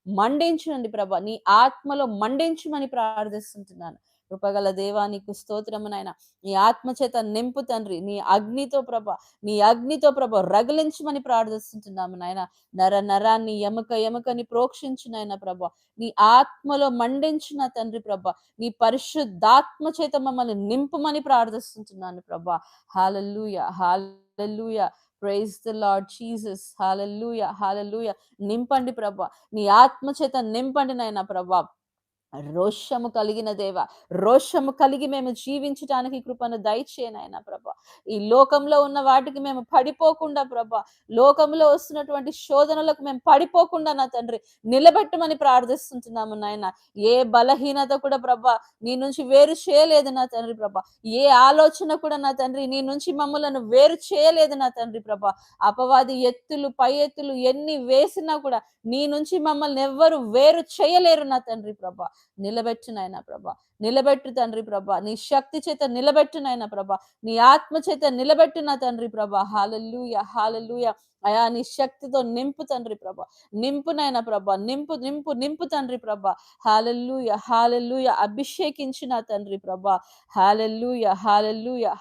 మండించండి ప్రభా. నీ ఆత్మలో మండించమని ప్రార్థిస్తుంటున్నాను. కృపగల దేవా నీకు స్తోత్రము నాయన. నీ ఆత్మ చేత నింపు తండ్రి. నీ అగ్నితో ప్రభ రగిలించమని ప్రార్థిస్తుంటున్నాము నాయన. నరాన్ని ఎముకని ప్రోక్షించు నాయన ప్రభ. నీ ఆత్మలో మండించిన తండ్రి ప్రభ. నీ పరిశుద్ధాత్మ చేత మమ్మల్ని నింపుమని ప్రార్థిస్తుంటున్నాను ప్రభ. Hallelujah, hallelujah. Praise the Lord Jesus. Hallelujah, hallelujah. నింపండి ప్రభా. నీ ఆత్మ చేత నింపండి నాయన ప్రభా. రోషము కలిగిన దేవ, రోషము కలిగి మేము జీవించటానికి కృపను దయచేయనైనా ప్రభా. ఈ లోకంలో ఉన్న వాటికి మేము పడిపోకుండా ప్రభా, లోకంలో వస్తున్నటువంటి శోధనలకు మేము పడిపోకుండా నా తండ్రి నిలబెట్టమని ప్రార్థిస్తుంటున్నాము నాయన. ఏ బలహీనత కూడా ప్రభా నీ నుంచి వేరు చేయలేదు నా తండ్రి ప్రభా. ఏ ఆలోచన కూడా నా తండ్రి నీ నుంచి మమ్మలను వేరు చేయలేదు నా తండ్రి ప్రభా. అపవాది ఎత్తులు పై ఎత్తులు ఎన్ని వేసినా కూడా నీ నుంచి మమ్మల్ని ఎవ్వరు వేరు చేయలేరు నా తండ్రి ప్రభా. నిలబెట్టు నాయన ప్రభా. నిలబెట్టు తండ్రి ప్రభా. నీ శక్తి చేత నిలబెట్టు నాయన ప్రభా. నీ ఆత్మ చేత నిలబెట్టు నా తండ్రి ప్రభా. హల్లెలూయా, హల్లెలూయా. అయా నీ శక్తితో నింపు తండ్రి ప్రభా. నింపు నాయన ప్రభా. నింపు నింపు నింపు తండ్రి ప్రభా. హల్లెలూయా, హల్లెలూయా. అభిషేకించిన తండ్రి ప్రభా. హల్లెలూయా, హల్లెలూయా.